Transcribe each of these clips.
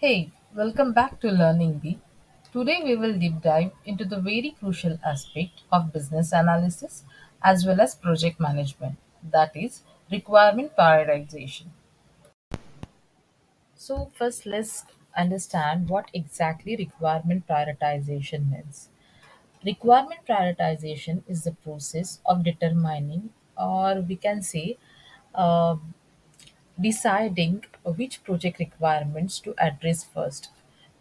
Hey, welcome back to Learning Bee. Today we will deep dive into the very crucial aspect of business analysis as well as project management, that is, requirement prioritization. So, first let's understand what exactly requirement prioritization means. Requirement prioritization is the process of determining, or we can say, uh, deciding which project requirements to address first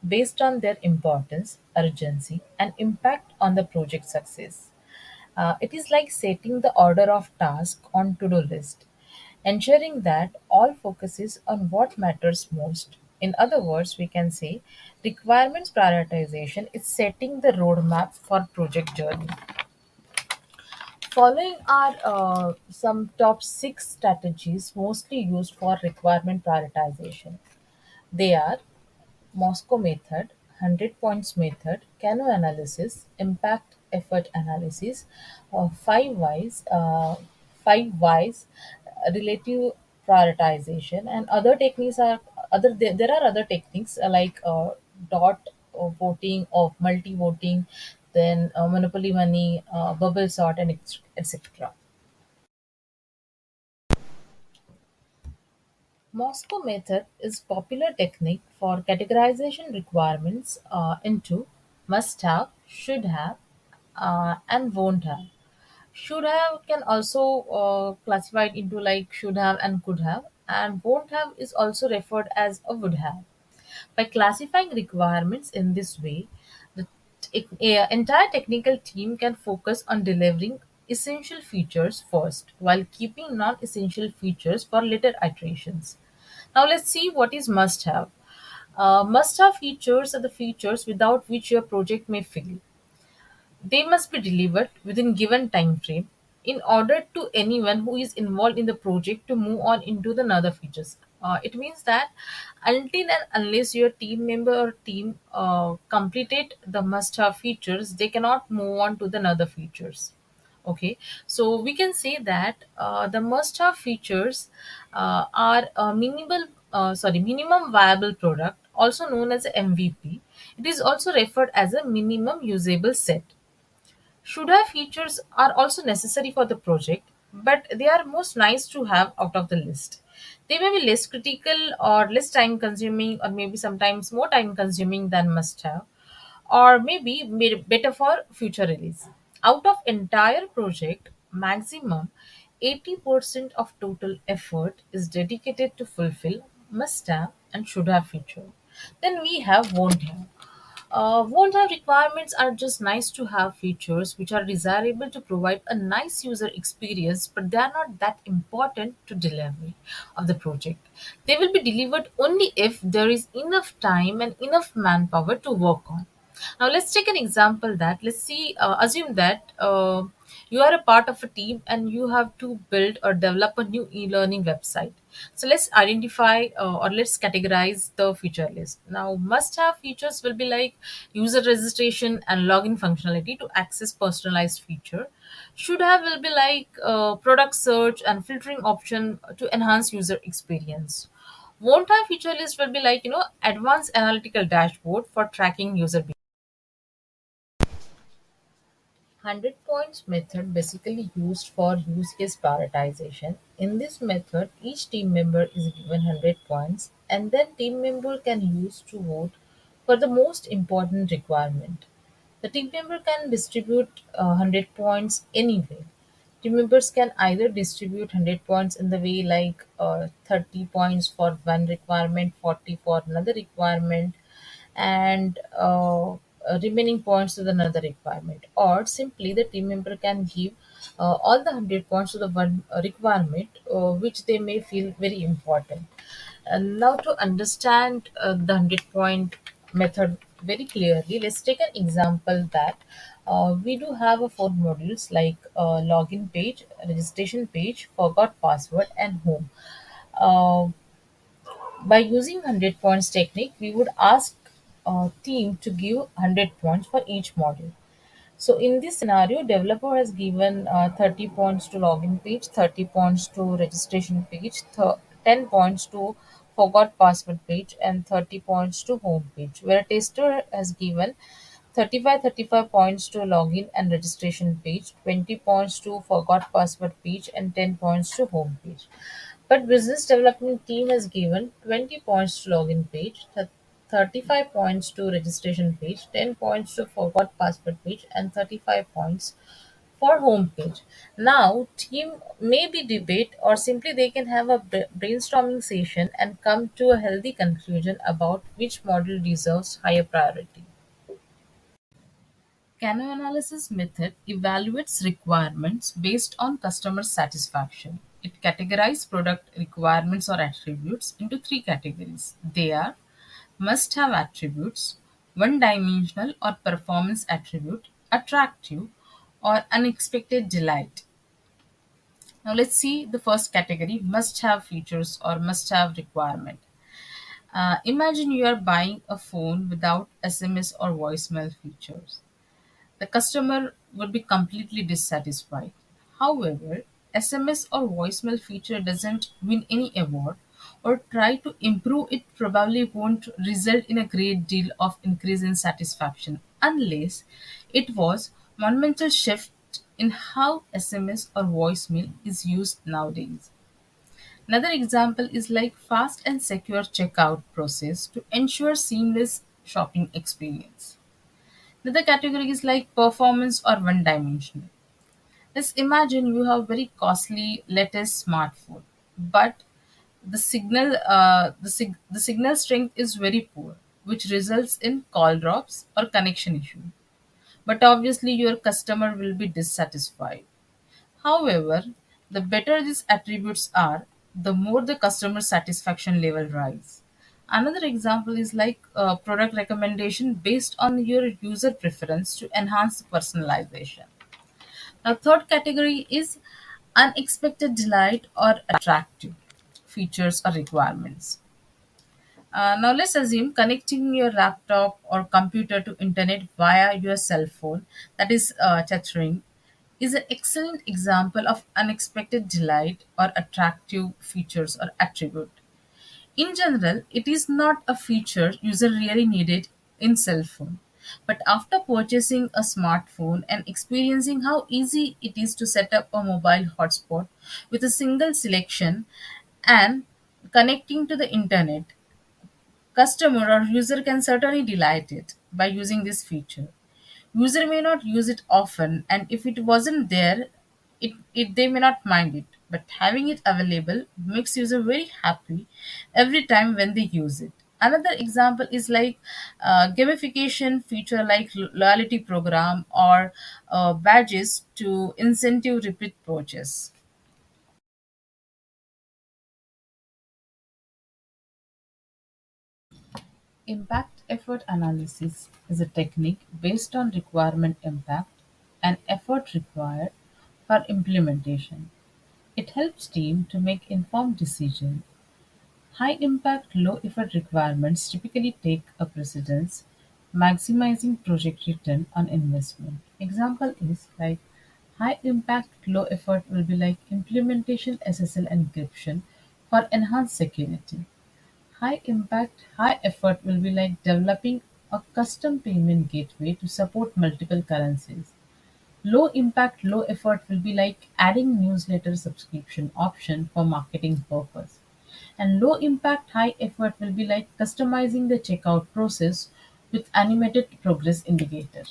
based on their importance, urgency, and impact on the project success. It is like setting the order of tasks on to-do list, ensuring that all focuses on what matters most. In other words, we can say requirements prioritization is setting the roadmap for project journey. Following are some top six strategies mostly used for requirement prioritization. They are MoSCoW method, 100 points method, Kano analysis, impact effort analysis, five whys, relative prioritization, and other techniques are there are other techniques like dot voting or multi voting, then monopoly money, bubble sort, and etc. MoSCoW method is popular technique for categorization requirements into must have, should have, and won't have. Should have can also classified into like should have and could have, and won't have is also referred as a would have. By classifying requirements in this way, the entire technical team can focus on delivering essential features first while keeping non essential features for later iterations. Now, let's see what is must have. Must have features are the features without which your project may fail. They must be delivered within given time frame in order to anyone who is involved in the project to move on into the other features. It means that until and unless your team member or team completed the must-have features, they cannot move on to the other features. Okay, so we can say that the must-have features are minimum viable product, also known as a MVP. It is also referred as a minimum usable set. Should have features are also necessary for the project, but they are most nice to have out of the list. They may be less critical or less time consuming, or maybe sometimes more time consuming than must have, or maybe made better for future release. Out of entire project, maximum 80% of total effort is dedicated to fulfill must have and should have feature. Then we have won't have. Won't have requirements are just nice to have features which are desirable to provide a nice user experience, but they are not that important to delivery of the project. They will be delivered only if there is enough time and enough manpower to work on. Now let's take an example that let's see, assume that you are a part of a team and you have to build or develop a new e-learning website. So let's identify or let's categorize the feature list. Now must have features will be like user registration and login functionality to access personalized feature. Should have will be like product search and filtering option to enhance user experience. Won't have feature list will be like advanced analytical dashboard for tracking user behavior. 100 points method basically used for use case prioritization. In this method, each team member is given 100 points and then team member can use to vote for the most important requirement. The team member can distribute 100 points anyway. Team members can either distribute 100 points in the way like 30 points for one requirement, 40 for another requirement, and remaining points to the another requirement, or simply the team member can give all the 100 points to the one requirement which they may feel very important. And now to understand the 100 point method very clearly, let's take an example that we do have a four modules like login page, registration page, forgot password, and home. uh, by using 100 points technique, we would ask a team to give 100 points for each module. So in this scenario, developer has given 30 points to login page, 30 points to registration page, 10 points to forgot password page and 30 points to home page, where a tester has given 35 points to login and registration page, 20 points to forgot password page, and 10 points to home page. But business development team has given 20 points to login page, 35 points to registration page, 10 points to forgot password page, and 35 points for home page. Now, team may be debate or simply they can have a brainstorming session and come to a healthy conclusion about which model deserves higher priority. Kano analysis method evaluates requirements based on customer satisfaction. It categorizes product requirements or attributes into three categories. They are must have attributes, one dimensional or performance attribute, attractive, or unexpected delight. Now let's see the first category, must have features or must have requirement. Imagine you are buying a phone without SMS or voicemail features. The customer would be completely dissatisfied. However, SMS or voicemail feature doesn't win any award or try to improve it probably won't result in a great deal of increase in satisfaction unless it was monumental shift in how SMS or voicemail is used nowadays. Another example is like fast and secure checkout process to ensure seamless shopping experience. Another category is like performance or one dimensional. Let's imagine you have very costly latest smartphone, but the signal strength is very poor, which results in call drops or connection issue. But obviously, your customer will be dissatisfied. However, the better these attributes are, the more the customer satisfaction level rise. Another example is like product recommendation based on your user preference to enhance personalization. Now, third category is unexpected delight or attractive features or requirements. Now let's assume connecting your laptop or computer to internet via your cell phone, that is chattering, is an excellent example of unexpected delight or attractive features or attribute. In general, it is not a feature user really needed in cell phone. But after purchasing a smartphone and experiencing how easy it is to set up a mobile hotspot with a single selection and connecting to the internet, customer or user can certainly delight it by using this feature. User may not use it often, and if it wasn't there, they may not mind it. But having it available makes user very happy every time when they use it. Another example is like gamification feature like loyalty program or badges to incentive repeat purchase. Impact effort analysis is a technique based on requirement impact and effort required for implementation. It helps team to make informed decisions. High impact, low effort requirements typically take a precedence, maximizing project return on investment. Example is like high impact, low effort will be like implementation SSL encryption for enhanced security. High impact, high effort will be like developing a custom payment gateway to support multiple currencies. Low impact, low effort will be like adding newsletter subscription option for marketing purpose. And low impact, high effort will be like customizing the checkout process with animated progress indicator.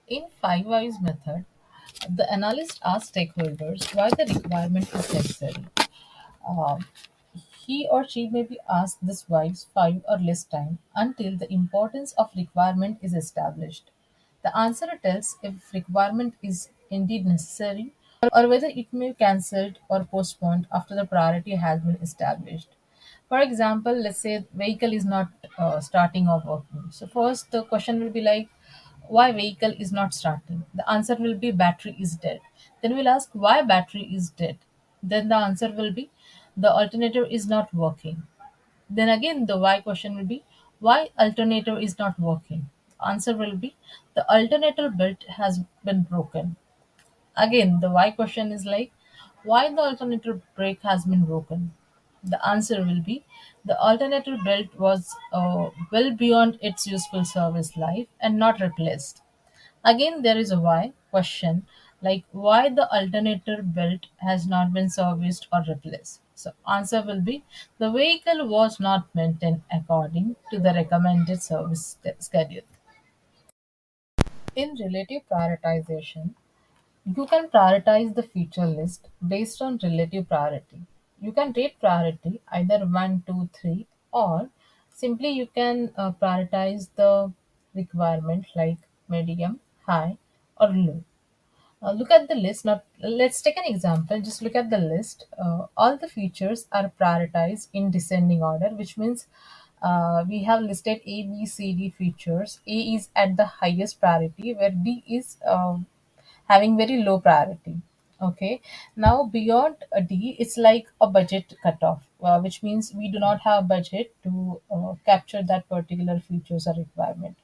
In five whys method, the analyst asks stakeholders why the requirement is necessary. Um, he or she may be asked this twice, five or less time until the importance of requirement is established. The answer tells if requirement is indeed necessary or whether it may be cancelled or postponed after the priority has been established. For example, let's say vehicle is not starting or working. So first the question will be like, why vehicle is not starting? The answer will be battery is dead. Then we'll ask why battery is dead. Then the answer will be the alternator is not working. Then again the why question will be why alternator is not working. Answer will be the alternator belt has been broken. Again the why question is like why the alternator brake has been broken. The answer will be the alternator belt was well beyond its useful service life and not replaced. Again, there is a why question, like why the alternator belt has not been serviced or replaced. So, answer will be the vehicle was not maintained according to the recommended service schedule. In relative prioritization, you can prioritize the feature list based on relative priority. You can rate priority either 1, 2, 3, or simply you can prioritize the requirement like medium, high, or low. Look at the list. Now, let's take an example. Just look at the list. All the features are prioritized in descending order, which means we have listed A, B, C, D features. A is at the highest priority, where D is having very low priority. Okay. Now, beyond a D, it's like a budget cutoff, which means we do not have budget to capture that particular features or requirement.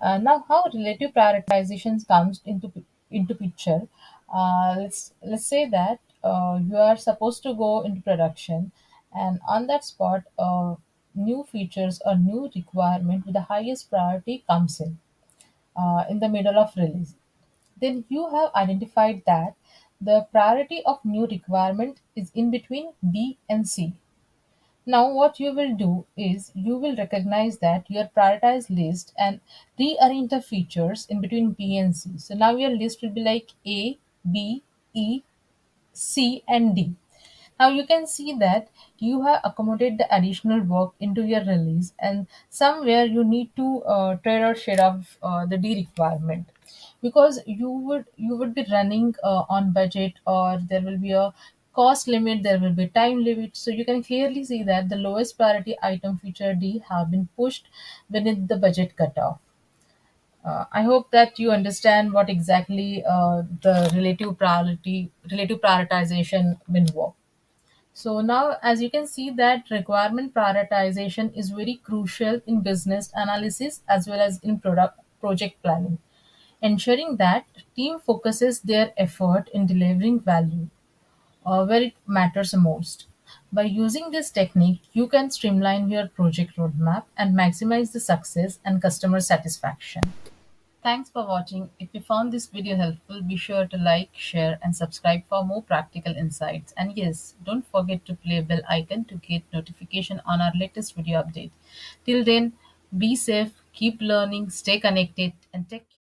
Now, how relative prioritizations comes into picture? Let's say that you are supposed to go into production, and on that spot, new features or new requirement with the highest priority comes in the middle of release. Then you have identified that the priority of new requirement is in between B and C. Now, what you will do is you will recognize that your prioritized list and rearrange the features in between B and C. So now your list will be like A, B, E, C, and D. Now you can see that you have accommodated the additional work into your release, and somewhere you need to trade or shade off the D requirement, because you would be running on budget, or there will be a cost limit, there will be time limit. So you can clearly see that the lowest priority item feature D have been pushed beneath the budget cutoff. I hope that you understand what exactly the relative prioritization will work. So now, as you can see, that requirement prioritization is very crucial in business analysis as well as in product project planning, ensuring that team focuses their effort in delivering value where it matters most. By using this technique, you can streamline your project roadmap and maximize the success and customer satisfaction. Thanks for watching. If you found this video helpful, be sure to like, share, and subscribe for more practical insights. And yes, don't forget to play bell icon to get notification on our latest video update. Till then, be safe, keep learning, stay connected, and take care.